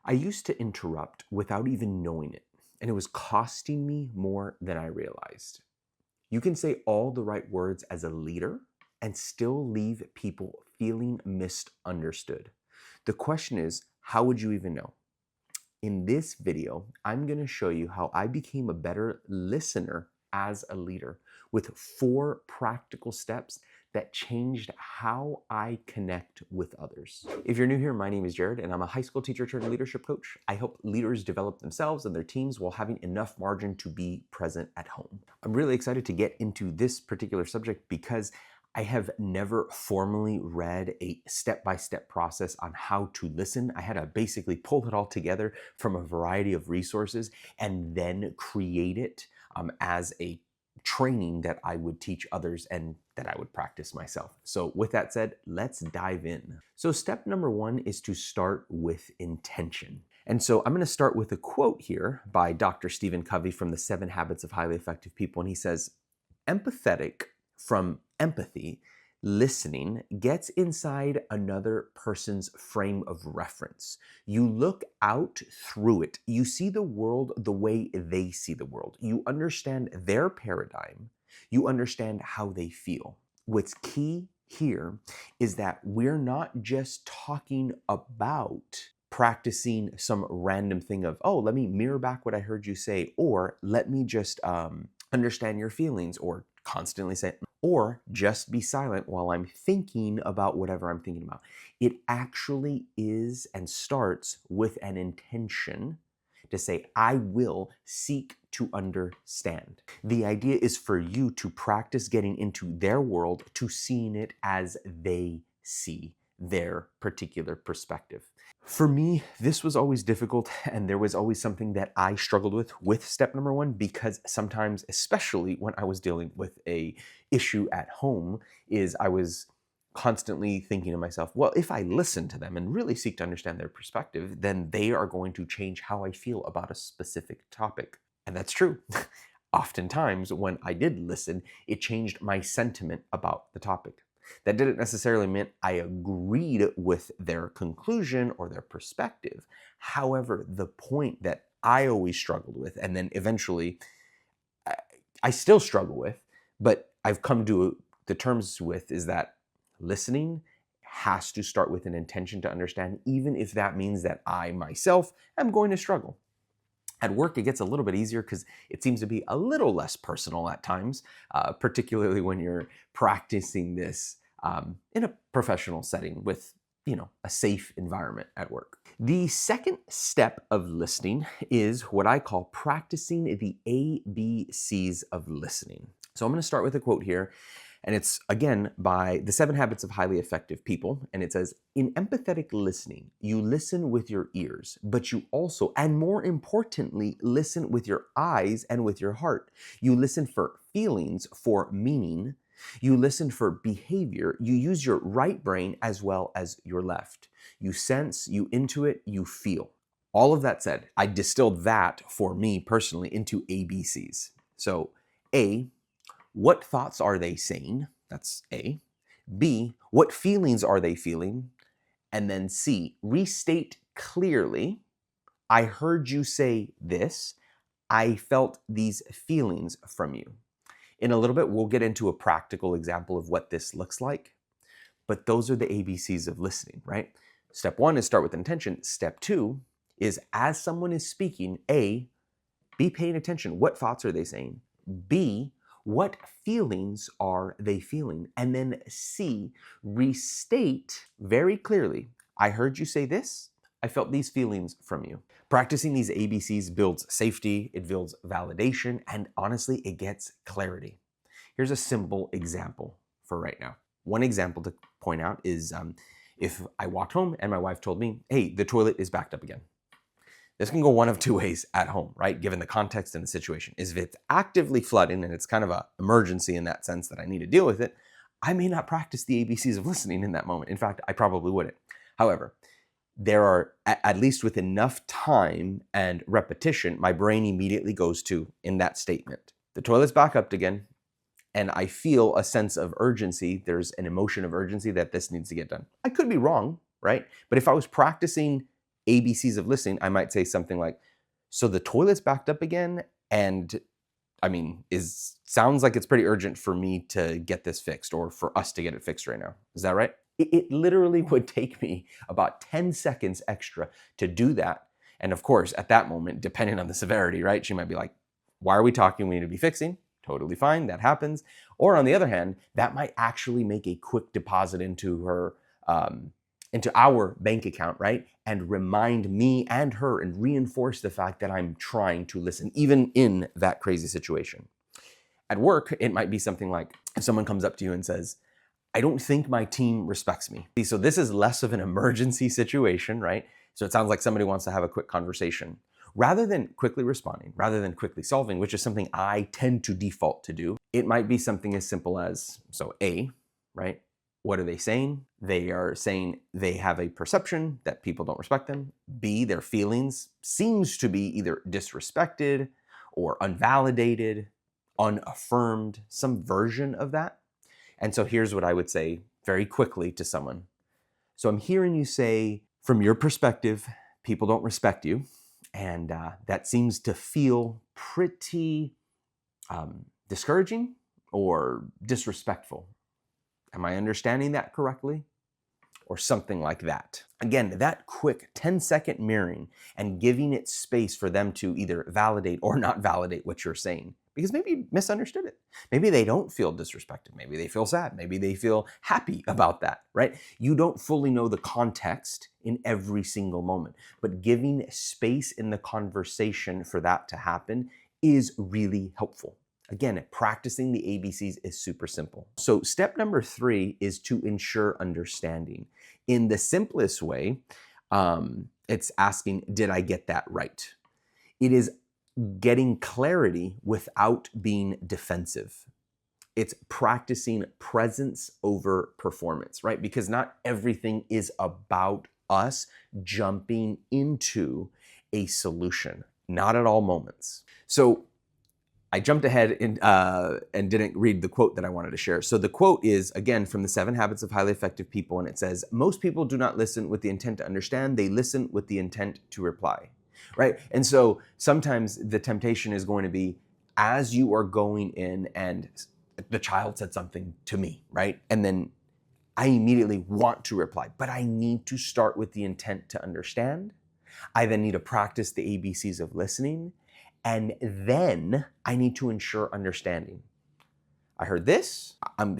I used to interrupt without even knowing it, and it was costing me more than I realized. You can say all the right words as a leader and still leave people feeling misunderstood. The question is, how would you even know? In this video, I'm going to show you how I became a better listener as a leader with 4 practical steps that changed how I connect with others. If you're new here, my name is Jared and I'm a high school teacher turned leadership coach. I help leaders develop themselves and their teams while having enough margin to be present at home. I'm really excited to get into this particular subject because I have never formally read a step-by-step process on how to listen. I had to basically pull it all together from a variety of resources and then create it as a training that I would teach others and that I would practice myself. So with that said, let's dive in. So step number 1 is to start with intention. And so I'm going to start with a quote here by Dr. Stephen Covey from the 7 Habits of Highly Effective People. And he says, empathetic from empathy, listening gets inside another person's frame of reference. You look out through it. You see the world the way they see the world. You understand their paradigm. You understand how they feel. What's key here is that we're not just talking about practicing some random thing of, oh, let me mirror back what I heard you say, or let me just understand your feelings, or constantly say, or just be silent while I'm thinking about whatever I'm thinking about. It actually is and starts with an intention to say, I will seek to understand. The idea is for you to practice getting into their world, to seeing it as they see their particular perspective. For me, this was always difficult, and there was always something that I struggled with step number 1, because sometimes, especially when I was dealing with a issue at home, is I was constantly thinking to myself, well, if I listen to them and really seek to understand their perspective, then they are going to change how I feel about a specific topic. And that's true. Oftentimes, when I did listen, it changed my sentiment about the topic. That didn't necessarily mean I agreed with their conclusion or their perspective. However, the point that I always struggled with, and then eventually I still struggle with, but I've come to the terms with, is that listening has to start with an intention to understand, even if that means that I myself am going to struggle. At work, it gets a little bit easier because it seems to be a little less personal at times, particularly when you're practicing this in a professional setting with, a safe environment at work. The second step of listening is what I call practicing the ABCs of listening. So I'm going to start with a quote here. And it's, again, by the 7 Habits of Highly Effective People. And it says, in empathetic listening, you listen with your ears, but you also, and more importantly, listen with your eyes and with your heart. You listen for feelings, for meaning. You listen for behavior. You use your right brain as well as your left. You sense, you intuit, you feel. All of that said, I distilled that for me personally into ABCs. So A, what thoughts are they saying? That's A. B, what feelings are they feeling? And then C, restate clearly, I heard you say this. I felt these feelings from you. In a little bit, we'll get into a practical example of what this looks like. But those are the ABCs of listening, right? Step 1 is start with intention. Step 2 is, as someone is speaking, A, be paying attention. What thoughts are they saying? B, what feelings are they feeling? And then C, restate very clearly, I heard you say this, I felt these feelings from you. Practicing these ABCs builds safety, it builds validation, and honestly, it gets clarity. Here's a simple example for right now. One example to point out is if I walked home and my wife told me, hey, the toilet is backed up again. This can go one of 2 ways at home, right? Given the context and the situation. Is if it's actively flooding and it's kind of an emergency in that sense that I need to deal with it, I may not practice the ABCs of listening in that moment. In fact, I probably wouldn't. However, there are, at least with enough time and repetition, my brain immediately goes to, in that statement, the toilet's back up again, and I feel a sense of urgency. There's an emotion of urgency that this needs to get done. I could be wrong, right? But if I was practicing ABCs of listening, I might say something like, so the toilet's backed up again, and I mean, sounds like it's pretty urgent for me to get this fixed or for us to get it fixed right now. Is that right? It literally would take me about 10 seconds extra to do that. And of course, at that moment, depending on the severity, right, she might be like, why are we talking? We need to be fixing. Totally fine. That happens. Or on the other hand, that might actually make a quick deposit into her, into our bank account, right? And remind me and her and reinforce the fact that I'm trying to listen, even in that crazy situation. At work, it might be something like if someone comes up to you and says, I don't think my team respects me. So this is less of an emergency situation, right? So it sounds like somebody wants to have a quick conversation. Rather than quickly responding, rather than quickly solving, which is something I tend to default to do, it might be something as simple as, so A, right? What are they saying? They are saying they have a perception that people don't respect them. B, their feelings seems to be either disrespected or unvalidated, unaffirmed, some version of that. And so here's what I would say very quickly to someone. So I'm hearing you say, from your perspective, people don't respect you. And that seems to feel pretty discouraging or disrespectful. Am I understanding that correctly? Or something like that. Again, that quick 10-second mirroring and giving it space for them to either validate or not validate what you're saying. Because maybe you misunderstood it. Maybe they don't feel disrespected. Maybe they feel sad. Maybe they feel happy about that, right? You don't fully know the context in every single moment, but giving space in the conversation for that to happen is really helpful. Again, practicing the ABCs is super simple. So step number 3 is to ensure understanding. In the simplest way, it's asking, did I get that right? It is getting clarity without being defensive. It's practicing presence over performance, right? Because not everything is about us jumping into a solution, not at all moments. So I jumped ahead and didn't read the quote that I wanted to share. So the quote is, again, from the 7 Habits of Highly Effective People, and it says, most people do not listen with the intent to understand, they listen with the intent to reply, right? And so sometimes the temptation is going to be, as you are going in and the child said something to me, right? And then I immediately want to reply, but I need to start with the intent to understand. I then need to practice the ABCs of listening. And then I need to ensure understanding. I heard this, I'm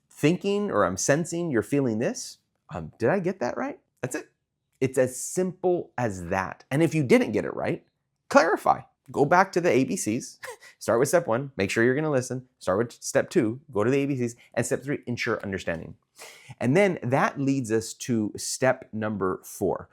thinking or I'm sensing you're feeling this. Did I get that right? That's it. It's as simple as that. And if you didn't get it right, clarify. Go back to the ABCs. Start with step 1, make sure you're gonna listen. Start with step 2, go to the ABCs. And step 3, ensure understanding. And then that leads us to step number 4.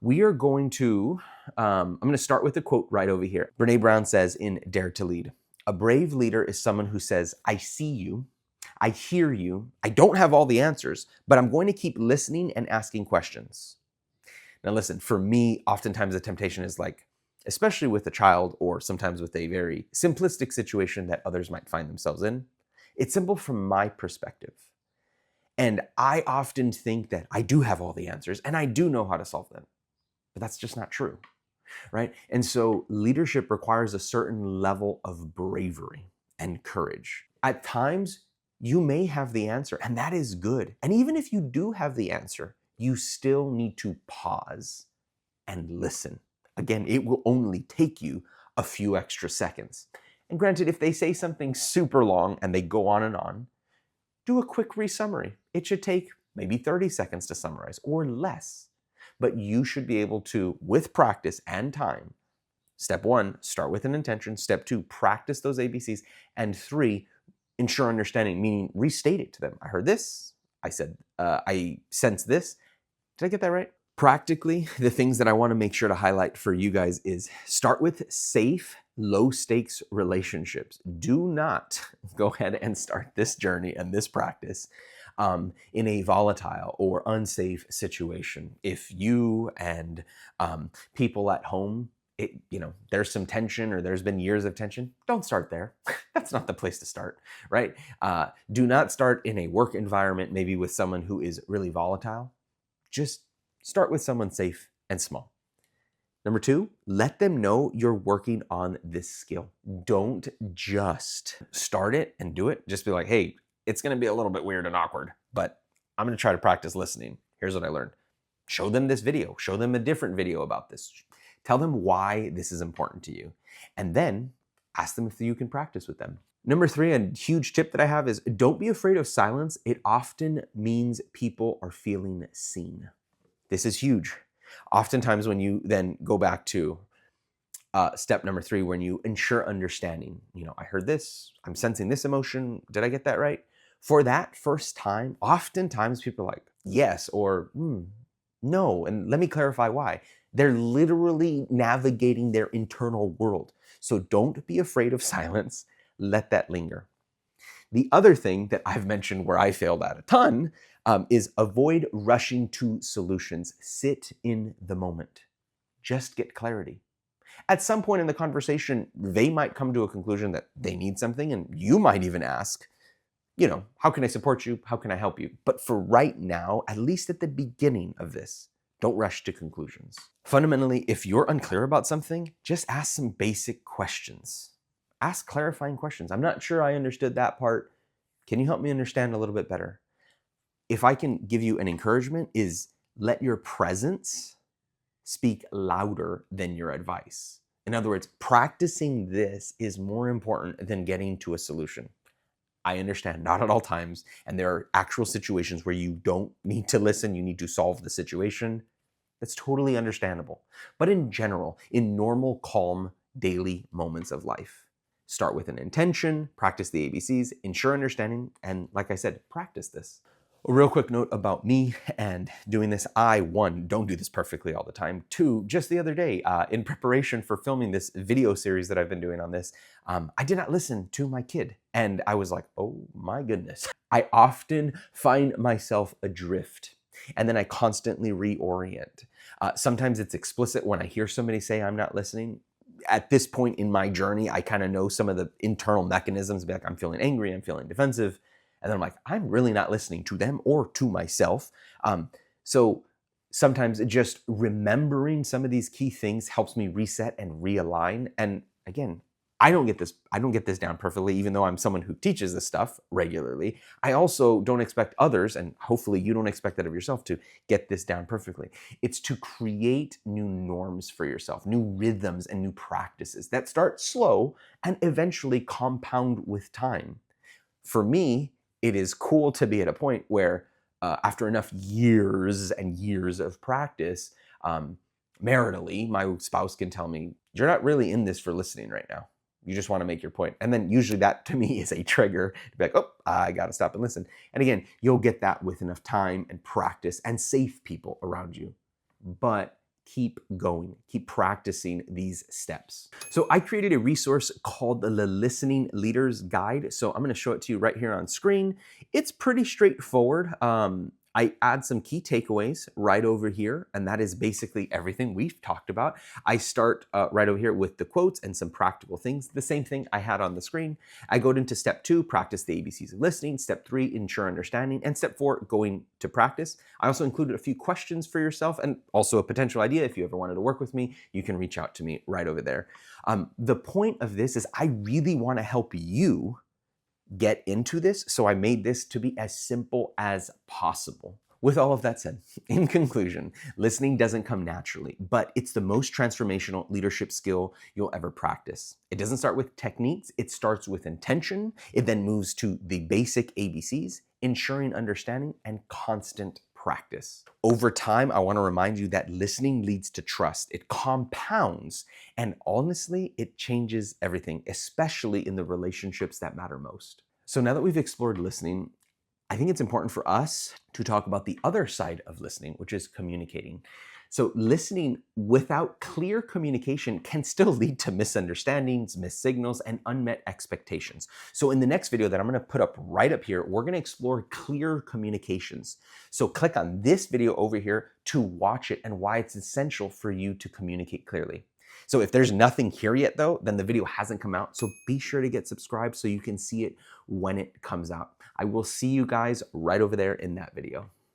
We are going to, I'm going to start with the quote right over here. Brené Brown says in Dare to Lead, a brave leader is someone who says, I see you, I hear you, I don't have all the answers, but I'm going to keep listening and asking questions. Now listen, for me, oftentimes the temptation is like, especially with a child or sometimes with a very simplistic situation that others might find themselves in, it's simple from my perspective. And I often think that I do have all the answers and I do know how to solve them. But that's just not true, right? And so leadership requires a certain level of bravery and courage. At times, you may have the answer, and that is good. And even if you do have the answer, you still need to pause and listen. Again, it will only take you a few extra seconds. And granted, if they say something super long and they go on, do a quick re-summary. It should take maybe 30 seconds to summarize or less. But you should be able to, with practice and time, step 1, start with an intention. Step 2, practice those ABCs. And 3, ensure understanding, meaning restate it to them. I heard this. I said, I sense this. Did I get that right? Practically, the things that I want to make sure to highlight for you guys is start with safe, low stakes relationships. Do not go ahead and start this journey and this practice in a volatile or unsafe situation. If you and people at home, there's some tension or there's been years of tension, don't start there. That's not the place to start, right? Do not start in a work environment, maybe with someone who is really volatile. Just Start with someone safe and small. Number 2, let them know you're working on this skill. Don't just start it and do it. Just be like, hey, it's gonna be a little bit weird and awkward, but I'm gonna try to practice listening. Here's what I learned. Show them this video, show them a different video about this. Tell them why this is important to you. And then ask them if you can practice with them. Number 3, a huge tip that I have is don't be afraid of silence. It often means people are feeling seen. This is huge. Oftentimes when you then go back to step number 3, when you ensure understanding, I heard this, I'm sensing this emotion, did I get that right? For that first time, oftentimes people are like, yes, or no, and let me clarify why. They're literally navigating their internal world. So don't be afraid of silence, let that linger. The other thing that I've mentioned where I failed at a ton is avoid rushing to solutions. Sit in the moment. Just get clarity. At some point in the conversation, they might come to a conclusion that they need something, and you might even ask, how can I support you? How can I help you? But for right now, at least at the beginning of this, don't rush to conclusions. Fundamentally, if you're unclear about something, just ask some basic questions. Ask clarifying questions. I'm not sure I understood that part. Can you help me understand a little bit better? If I can give you an encouragement, is let your presence speak louder than your advice. In other words, practicing this is more important than getting to a solution. I understand, not at all times, and there are actual situations where you don't need to listen, you need to solve the situation. That's totally understandable. But in general, in normal, calm, daily moments of life, start with an intention, practice the ABCs, ensure understanding, and like I said, practice this. A real quick note about me and doing this. I, 1, don't do this perfectly all the time. 2, just the other day, in preparation for filming this video series that I've been doing on this, I did not listen to my kid. And I was like, oh my goodness. I often find myself adrift, and then I constantly reorient. Sometimes it's explicit when I hear somebody say I'm not listening. At this point in my journey, I kind of know some of the internal mechanisms, like I'm feeling angry, I'm feeling defensive. And then I'm like, I'm really not listening to them or to myself. So sometimes just remembering some of these key things helps me reset and realign. And again, I don't get this down perfectly, even though I'm someone who teaches this stuff regularly. I also don't expect others, and hopefully you don't expect that of yourself, to get this down perfectly. It's to create new norms for yourself, new rhythms and new practices that start slow and eventually compound with time. For me, it is cool to be at a point where after enough years and years of practice, maritally, my spouse can tell me, you're not really in this for listening right now. You just want to make your point. And then usually that to me is a trigger to be like, oh, I got to stop and listen. And again, you'll get that with enough time and practice and safe people around you. But keep going, keep practicing these steps. So I created a resource called the Listening Leaders Guide. So I'm going to show it to you right here on screen. It's pretty straightforward. I add some key takeaways right over here, and that is basically everything we've talked about. I start right over here with the quotes and some practical things, the same thing I had on the screen. I go into step 2, practice the ABCs of listening, step 3, ensure understanding, and step 4, going to practice. I also included a few questions for yourself and also a potential idea. If you ever wanted to work with me, you can reach out to me right over there. The point of this is I really want to help you get into this, so I made this to be as simple as possible. With all of that said, in conclusion, listening doesn't come naturally, but it's the most transformational leadership skill you'll ever practice. It doesn't start with techniques, it starts with intention. It then moves to the basic ABCs, ensuring understanding, and constant practice. Over time, I want to remind you that listening leads to trust. It compounds, and honestly, it changes everything, especially in the relationships that matter most. So now that we've explored listening, I think it's important for us to talk about the other side of listening, which is communicating. So listening without clear communication can still lead to misunderstandings, missed signals, and unmet expectations. So in the next video that I'm going to put up right up here, we're going to explore clear communications. So click on this video over here to watch it and why it's essential for you to communicate clearly. So if there's nothing here yet though, then the video hasn't come out. So be sure to get subscribed so you can see it when it comes out. I will see you guys right over there in that video.